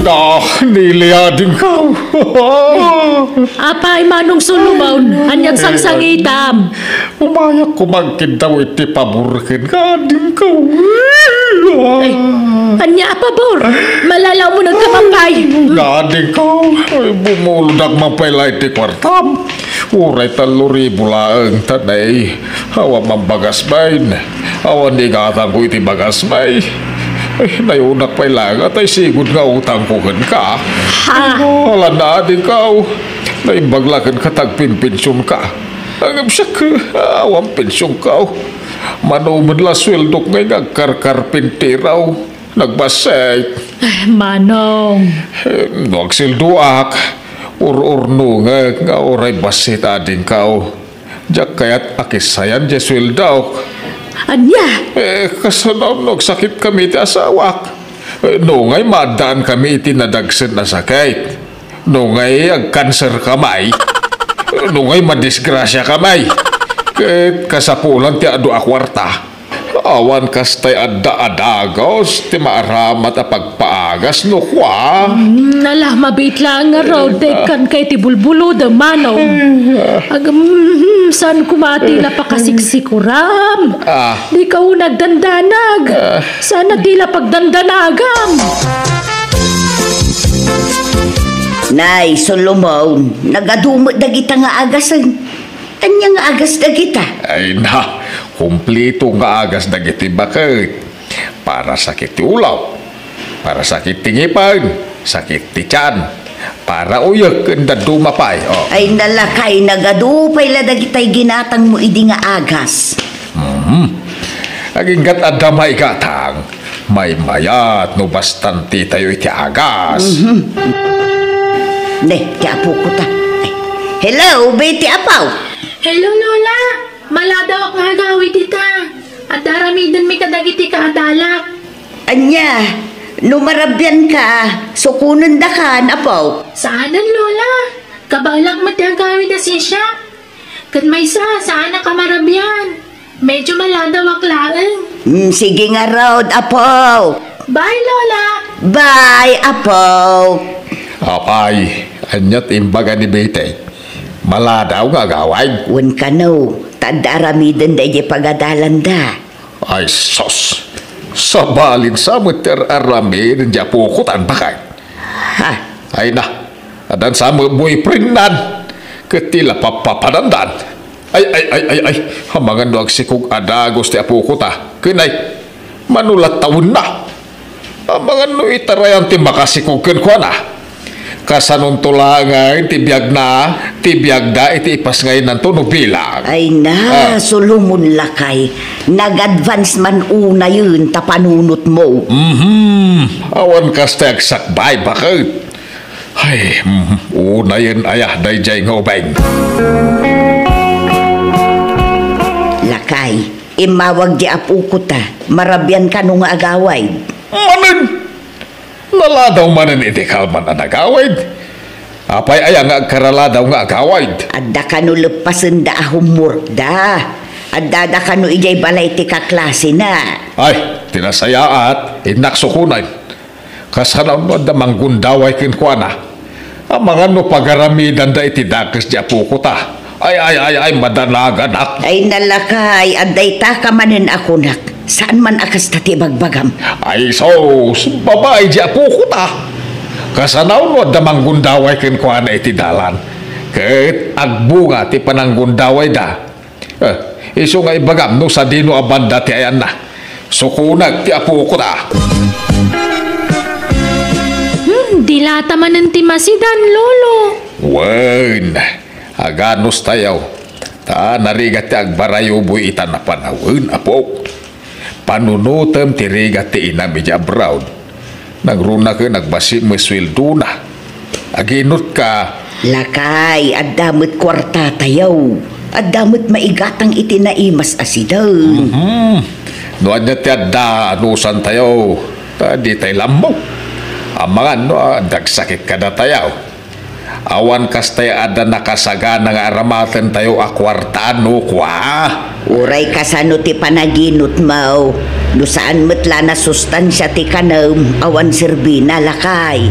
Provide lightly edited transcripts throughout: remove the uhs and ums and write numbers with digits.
na, niliya din ka. Apay manong sulumaw, anyag sang-sangitam. Umayak ko magkindaw iti paburkin ka din ka. Ay, anya pabor, malalaw mo nagkapapay. Gading ka, ay bumuludak mapayla iti kwartam. Uray 3,000 laeng tanay. Awa mambagas bain. Awa ni gatang ko iti bagas bay. Ay, nayunak pa'y lagat ay sigod nga utang ko ka. Ha? Wala na din ka. Naibaglakan ka tagpinpensyon ka. Agam siya ka. Awang pensyon ka. Manumad la sweldok ngay nagkarkarpinti raw. Nagbasay. Ay, manong. Huwag silduak. Ur-urno nga oray basit ading ka. Diyak kaya't akisayan di sweldok. Anya? Kasanaw nagsakit kami ti asawak. Nungay madaan kami iti nadagsen na sakit. Nungay agkanser kamay. Nungay madisgrasya kamay. Kasapulan ti adu akwarta. Awan kastay adda-adagos ti maaramat a pagpaagas no kwa. Nalah mabit lang nga raw dekan kay ti bulbulo da manong. Agam san kumati la pakasiksikuram. Di ka nagdandanag. Sana tila pagdandanagam. Nay, Solomon, nagadumot dagita nga agasan. Anya nga agas dagita? Ay na, kumplito nga agas dagiti bakit. Para sakit ti ulaw, para sakit ti ngipan, sakit ti tiyan, para uyag kanda dumapay. Oh. Ay nalakay, nagadupay la dagitay ginatang mo idi nga agas. Aging gat adamay gatang, may mayat no bastanti tayo iti agas. Ne, ti apo ko ta. Ay, hello, Betty Apaw. Hello, Lola. Maladaw ak nga gawid ita. At daramidan mi kadagiti ka adalak. Anya, numarabyan ka, sukunan da ka, Apaw. Saanan, Lola? Kabalak mo ang gawid na siya. Kat may saan ka marabyan. Medyo maladaw ak laeng. Sige nga raw, Apaw. Bye, Lola. Bye, Apaw. Apay, anyat imbaga ni Bete. Maladaw nga gaway. Wan ka no, tadaramidan da pagadalan da. Ay sos, sabalin sa muter aramid di apukutan bakay. Ha? Ay na, adan sa boyfriend nan, ketila papapadandan. Ay, hamangan do agsikog adagos ti apukuta. Kinay, manulat taon na. Hamangan no itarayan ti makasikog kenkwa na. Kasanong tulangay, tibiyag da, iti ipas ngayon ng tunog bilang. Ay na, Solomon lakay. Nag-advance man una yun, tapanunot mo. Awan kastag sakbay, bakit? Ay, una yun ayah, dayjay ngobeng. Lakay, imawag di apukuta, marabyan ka nung agaway. Manin! Naladaw manin iti kalman na nagawid. Apay aya nga karaladaw nga agawid. Adda ka no lepasen da ahumur da. Adda da ka no ijay balay ti kaklase na. Ay, tinasayaat, inaksukunan. Kasanaw mo da manggundaway kinkwana. Ang mga no pagaramidan da iti dakis di apukuta. Ay, madanagan ak. Ay nalakay, adday ta ka manin ako nak. Saan man akas tati bagbagam? Ay sos, babae di apukuta. Kasanaw mo da manggundaway kinkwana iti dalan. Ket agbunga ti pananggundaway da. Iso nga ibagam no sa dino abanda ti ayan na. Sukunag ti apukuta. Dilata man ng timasidan, Lolo. Wen, aganos tayaw. Ta narigat ti agbarayuboy itan na panawin, apok. Panunutem ti rigat ti inamidya brown. Nagruna ka nagbasi mo sweldo na. Aginot ka. Lakay, adamot kwarta tayaw. Adamot maigatang itinaimas asidaw. Noan niya ti adda anusan tayaw. Di tayo lambo. Amangan no, dagsakit ka na tayaw. Awan kastay ada nakasaga nga aramatan tayo akwartaan no kwa. Uray kasano ti panaginot mo. Dusaan metla na sustansya ti kanam awan serbina lakay.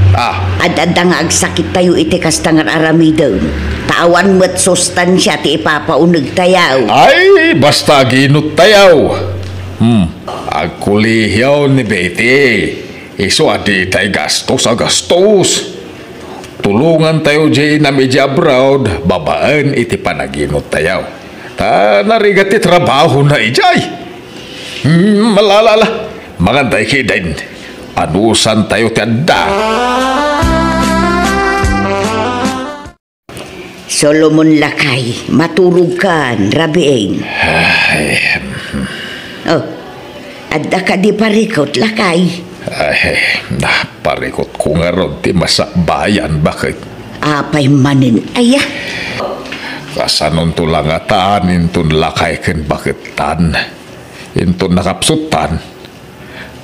Adada nga agsakit tayo iti kastangar aramidon. Tawan met sustansya ti ipapaunag tayaw. Ay, basta ginut tayaw. Agkulihaw ni Betty. Iso adi tayo gastos. Tulungan tayo dyan na medya abroad. Babaan iti panaginot tayaw. Ta narigat ti trabaho na ijay. Malalala, magantay kidain. Anusan tayo tianda. Solomon lakay, maturog kan, rabieng. Adda ka di parikot lakay. Parikot ko nga ron ti masakbayan, bakit? Apay manin, aya. Kasanon to lang ataan, intun lakay ken bakit tan. Intun nakapsutan.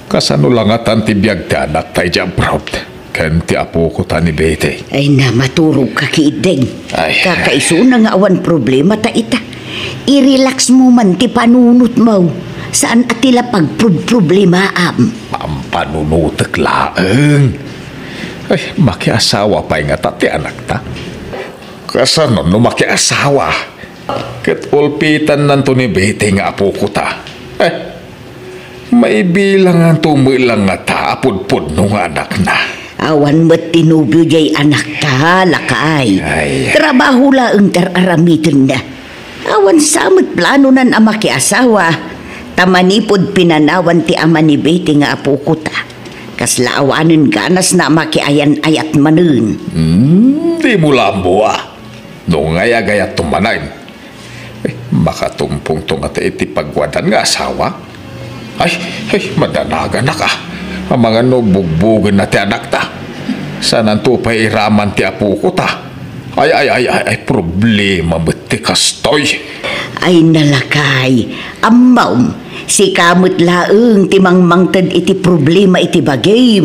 Kasano lang atan ti biyag ti anak tayo dyan proud. Ken ti apo ko ta ni Betty. Ay na, maturog ka kiideng. Kakaiso na nga awan problema ta ita. I-relax mo man ti panunot mo. Saan atila pagproblema am? Ang panunutak laeng. Ay, makiasawa pa nga ta ti anak ta. Kasano no makiasawa. Ket ulpitan nanto ni Betty nga apo ko ta. May bilang ang tumilang nga taapod-pod nung anak na. Awan mo't tinubyo jay anak ta, lakay. Trabaho laang tararamitin na. Awan samot plano nan ama ki asawa. Tamanipod pinanawan ti ama ni Betty nga apo ko ta. Kasla awanin ganas na ama ki ayan-ayat manun. Di mo lambo Nung ngaya-gayat tumanain. Makatumpong tunga iti pagwadan nga asawa. Ay, madanagan na ka. Ang mga nubugbugan na ti anak ta. Sanan to pa iraman ti apo ko ta. Ay, problema mo't ti kastoy. Ay nalakay, amaw, si kamot laeng ti mangmangtad iti problema iti bagay.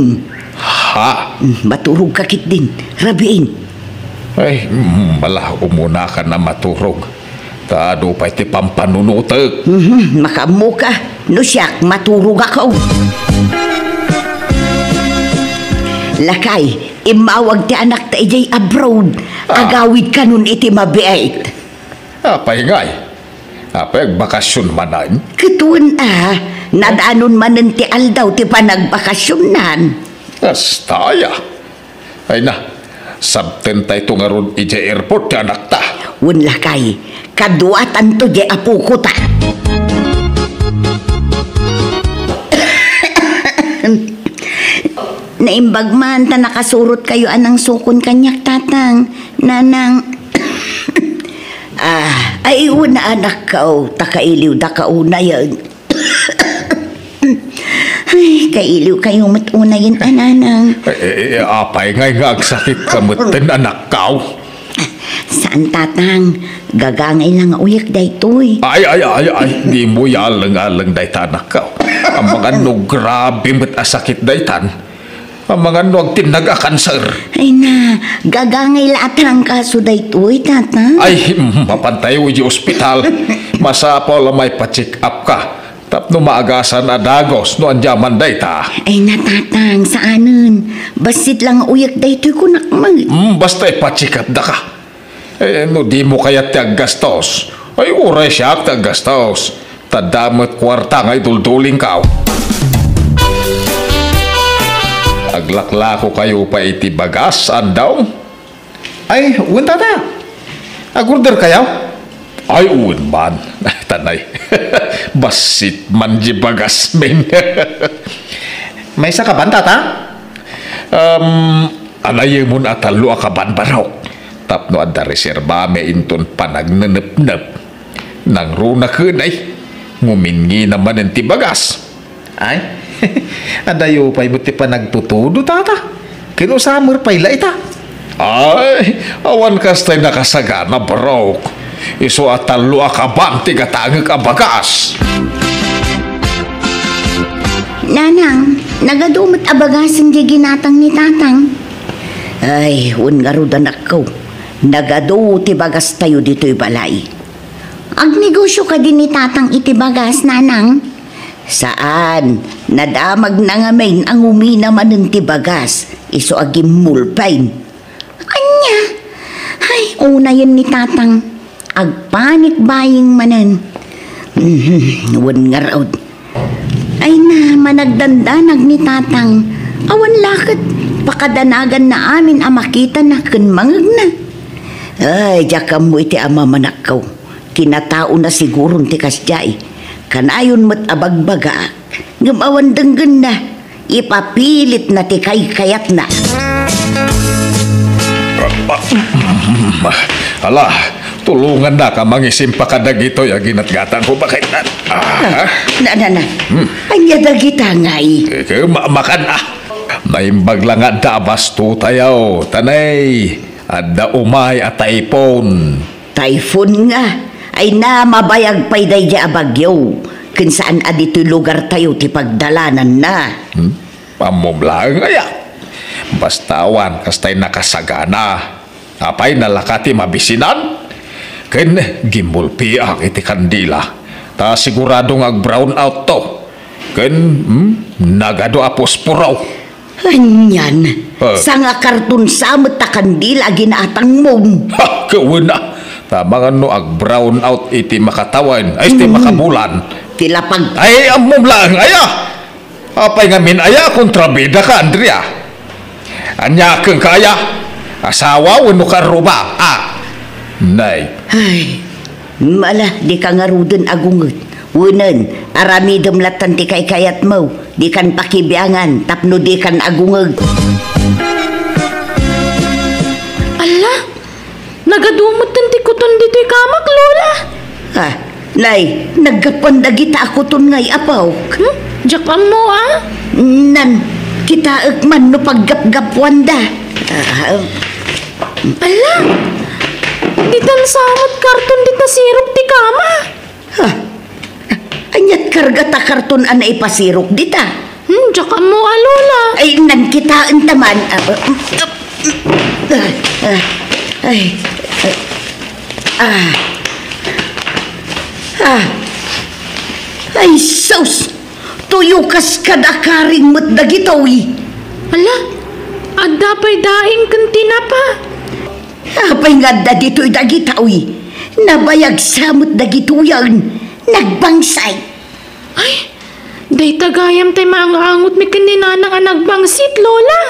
Maturog kakit din, rabiin. Ay, umuna ka na maturog. Tado pa iti pampanunutek. Makamu ka. No siyak, maturog ako. Lakay, imawag ti anak ta ijay abroad. Agawid ka nun iti mabiait. Apay ngay. Apay bakasyon manan. Kituan nadaanon manan ti aldaw ti panagbakasyonan. Astaya. Ay na, sabten tayo tungaron ijay airport ti anak ta. Wun lakay, kaduatan to di apo ko ta. Naimbag man ta nakasurot kayo anang sukon kanyak tatang, nanang. Ay una anak kao, takailiw da kauna yan. Ay, kailiw kayo matuna yan ananang. Apay ngay nga agsakit ka matin anak kao. Saan tatang? Gagangay lang uyak daytoy. Ay, di mo yalang-alang daytan ako. Ang mga no grabe mat asakit daytan. Ang mga no agtinag-akanser. Ay na, gagangay latang kaso daytoy, tatang. Ay, mapantay uji ospital. Masapol may pa-check up ka. Tapno maagasan na dagos no anjaman dayta. Ay na tatang, saanan? Basit lang uyak daytoy ko nakmag. Basta pa-check up da ka. No di mo kaya tiaggastos. Ay uray siya tiaggastos. Tadamot kwarta ngay dulduling ka. Aglaklako kayo pa iti bagas andaw. Ay, unta na. Agorder kayo? Ay, uwan man. Tanay. Basit man di bagas men. May isa ka ban, tata? Alay mo na talo akaban barok. Tapno at reserba may inton panagnanap-nap. Nang runa kunay. Ngumingi naman ang tibagas. Ay, adayo pa'y buti pa nagtutudo, tata. Kinusamar pa'y laita. Ay, awan kastay nakasagana, bro. Iso at talo akaban, tigatangag abagas. Nanang, nagadumot abagasan di ginatang ni tatang. Ay, ungarudan ako. Nagado tibagas tayo dito'y balay. Agnegosyo ka din ni tatang itibagas, nanang. Saan? Nadamag na nga main ang uminaman ng tibagas. Iso agim mulpain. Anya? Ay, una yun ni tatang. Agpanik baying manan. Wan nga raod. Ay na, managdandanag ni tatang. Awan lakad. Pakadanagan na amin ang makita na kanmangag na. Ay, jakam mo iti ama manakaw. Kinatao na sigurong tikas jay. Kanayon mo't abagbaga, gumawan denggan na, ipapilit na tikay kayat na. Alah, tulungan na ka mangisim pa ka dagito ya ginatgatan ko bakit na. Na. Anya dagita ngay. Makan Naimbag lang at dabas to tayaw, tanay. Adda umay at taipon. Typhoon nga. Ay na mabayag pa'y day di abagyaw. Kung saan adito'y lugar tayo ti pagdalanan na. Pamom lang aya. Bastawan kastay nakasagana. Apay nalakati mabisinan. Ken gimbulpi ang iti kandila. Ta siguradong ag-brown out to. Ken nagado apos puraw. Anyan. Sa nga karton samot ta kandila ginaatang mong. Ha, kawin na. Tama nga no, ag-brown out iti makatawan, ay iti makabulan. Tilapag. Ay, amom lang, aya. Apay nga min, aya, kontrabida ka, Andrea. Anya kang kaya, asawa, wano ka ruba, Nay. Ay, mala, di ka nga rudin agungot. Wunan, aramidam latan ti kay kayat mo. Di kan pakibiangan, tapno di kan agungag. Nagadumot ng tikuton dito'y kamak, Lola. Nay, nagkapandagita ako ton ngay apaw. Jakam mo, Nan, kita man no paggap-gapwanda. Ala, ditan samot karton dita sirok ti kama. Anyat kargata karton ana ipasirok dita. Jakam mo, Lola. Ay, nan kita entaman. Ay, sus! Tuyukas kadakaring mo't dagitawi. Ala, adda pa'y daing kantina pa. Apay nga da dito'y dagitawi. Nabayag samot dagituyan. Nagbangsay. Ay, day tagayam tay maangangot may kanina ng nagbangsit, Lola.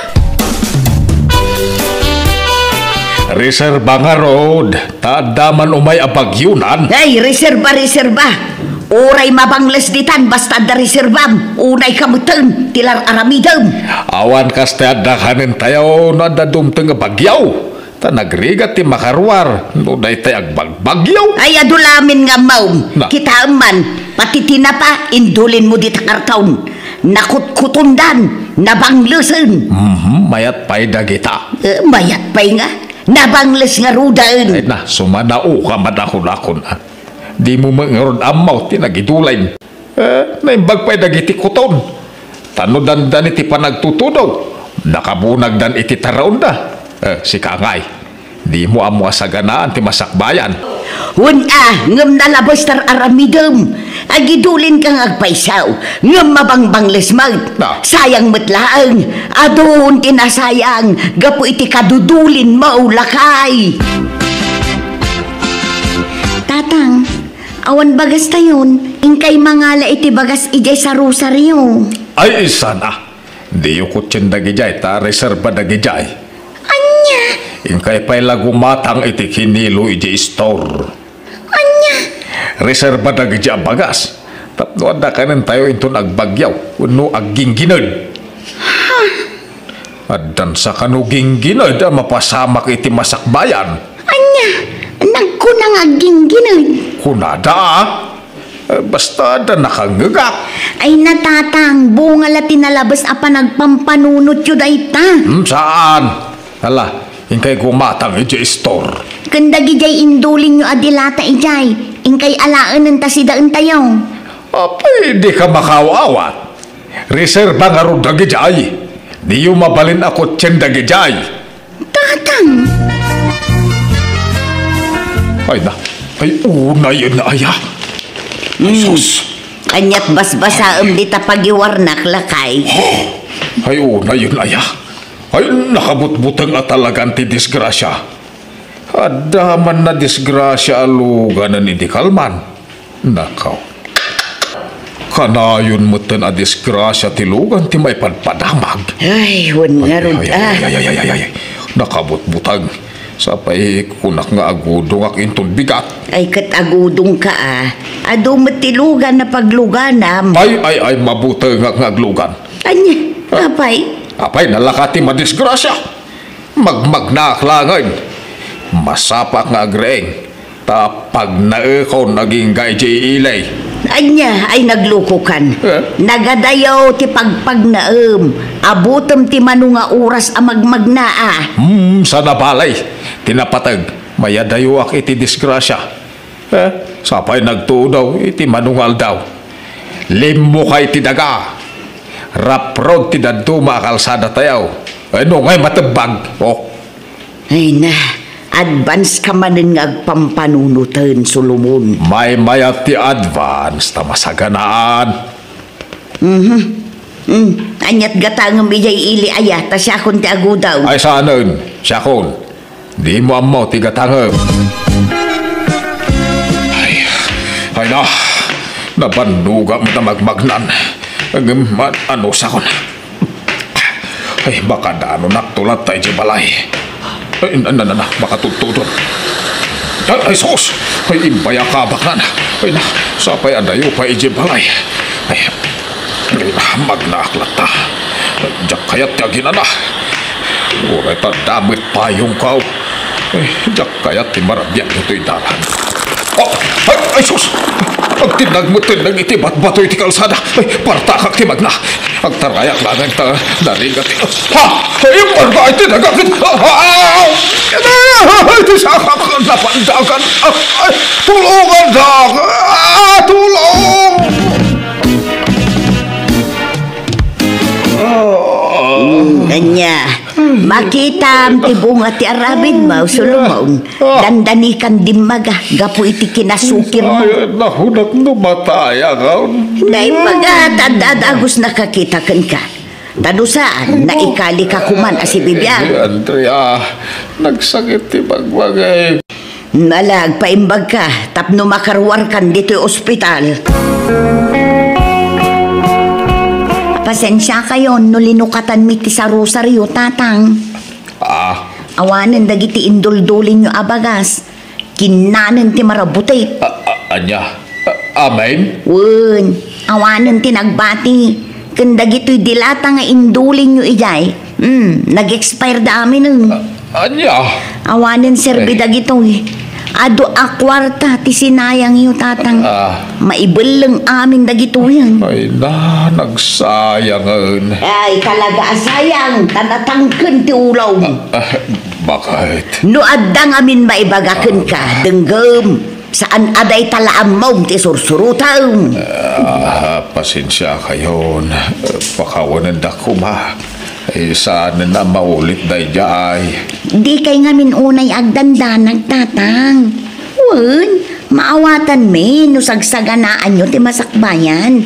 Reserba nga road, taadaman umay abagyunan. Ay, reserba. Uray mabangles ditan, basta da reserbam. Unay kamutan, tilar aramidam. Awan kas te adakanin tayo na dadumteng bagyaw. Ta nagrigat ti makarwar, no day tay agbagbagyaw. Ay, adulamin nga maum. Kita man, pati tinapa, indulin mo dita kartaon. Nakutkutundan, nabanglesan. Mayat pa'y dagita. Mayat pa'y nga. Nabangles nga rudan. Ay na, sumanao ka madakon-akon. Di mo mangarod amaw, tinagidulain. Naimbag pa'y dagiti kuton. Tanodan dan iti panagtutudaw. Nakabunag dan iti taraon da. Si Kangay, di mo amo asaganaan ti masakbayan. Ngam nalabas tar aramidam. Agidulin kang agpaisaw. Ngam mabangbangles mag. Sayang matlaang. Adon tinasayang. Gapo iti kadudulin mo lakay. Tatang, awan bagas tayon. Ingkay mangala iti bagas ijay sa rosaryo. Ay, sana. Di yung kutsin dagijay ta reserva dagijay. Anya? Ingkay pa'y lagumatang iti kinilo iji store. Anya? Reserva dagijay bagas. Tapno anda kanin tayo ito nagbagyaw. Uno aggingginad. Adan sa kanugingginad mapasamak iti masakbayan. Anya? Nagkunang aggingginad. Kunada basta da nakangagak. Ay natatang, bunga la tinalabas apa nagpampanunot yun ay ta. Saan? Hala, ingkay gumatang iti store. Kandagi jay indulin nyo adilata ijay. Ingkay alaan ng tasidaan tayo. Pwede ka makawawat. Reserva nga rin dagijay. Di yung mabalin ako tiyang dagijay. Tatang. Ay na, ay una yun na aya. Sus, Anyat basbasaam di tapagiwarnak lakay. Ay, una yun, aya. Ay, nakabutbutang at talagang ti disgrasya. Adaman na disgrasya aluganan hindi kalman. Nakaw. Kanayon mo tan a disgrasya tilugan ti may padpadamag. Ay, wan nga rod Ay. Nakabutbutang. Sapay kunak nga agudong ak inton bigat. Ay, katagudong ka Ado matilugan na pagluganam. Ay, mabutang nga aglugan. Anya, apay? Apay, nalakati madisgrasya. Magmagnaklangan. Masapak nga agreeng. Tapag naekaw naging gayjay ilay. Anya ay naglukukan. Nagadayaw ti pagpagnaem. Abutem ti manunga oras a magmagnaa. Sa nabalay. Tinapatag. Mayadayo ak iti disgrasya. Sapay nagtuo daw iti manungal daw. Limo kay ti daga. Raprod ti daduma kalsada tayaw. Ano ngay matebag. Ay na. Advance ka manin nga agpampanunutan, Solomon. May mayat ti advance ta masaganaan. Anyat gatang bijay ili ayat ta siya kon ti agudaw. Ay saanen, siya kon. Di mo amaw ti gatangem. Ay na. Nabanduga mo na magmagnan. Ano sa kon. Ay baka dano naktulat tayo di balay. Ay, baka tutudon. Ay, sos! Ay, imbaya ka baknan. Ay, sapay adayo pa ijibalay. Ay, magnaklat ta. Diyak kayat yagin na. Uray ta damit payong kaw. Ay, diyak kayat ti marabyan ito'y dalan. Ay, sos! Ang tinag iti bat-bato iti kalsada. Ay, partakak ti magna. Ang tarayak langan ta narigat. Ay, parta iti nagakit. Ay, iti sakak napandagan. Ay, tulungan dak. Tulong! Anya, makita am ti bunga ti arabid mo, Solomon. Dandanikan dimmaga, gapu iti kinasukir mo. Ay, nahunak numataya ka. Naipagtadagos nakakitakan ka. Tanusaan, naikali ka kuman asi bibiyang. Andrea, nagsakit ti bagbagay. Nalag, paimbag ka, tapno makarwar kan dito ospital. Pasensya kayo, no linukatan mi ti sa rosaryo, tatang. Awanan dagiti induldulin nyo abagas. Kinanan ti marabutay. Anya? Amen? Wun, awanan ti nagbati. Kandagito'y dilata nga indulin nyo ijay. Nag-expire da amin nun. Anya? Awanan serbi dagito'y. Ado akwarta ti sinayang iyo, tatang. Maibelang amin dagito yan. Ay na, nagsayangan. Ay, talaga sayang. Tanatangkan ti ulaw. Bakit? No addang amin maibagakan ka, denggam. Saan aday talaam mo ti sursurutang. Pasensya kayo. Pakawanan da kuma. Saan na maulit day jay. Di kay ngamin unay agdandan nagtatang. Wen, maawatan me no sagsaganaan nyo ti masakbayan.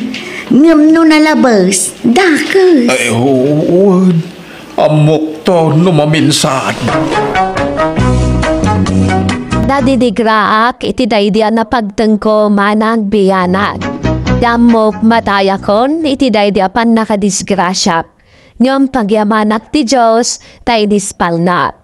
Ngam no nalabas, dakas. Ay, huwag. Amok to numaminsan. Nadidigraak iti daydian na pagtengko manang biyanak. Damok matayakon iti daydiapan nakadisgrasya. Ngam pagyamanak ti Diyos tay dispalnak.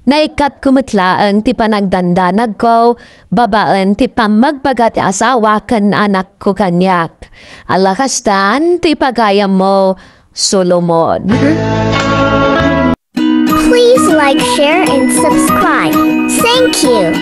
Naikat kumitlaan ti panagdandanag ko, babaan ti pamagbagat asawa kan anak ko kanyak. Alakastan ti pagayam mo, Solomon. Please like, share, and subscribe. Thank you.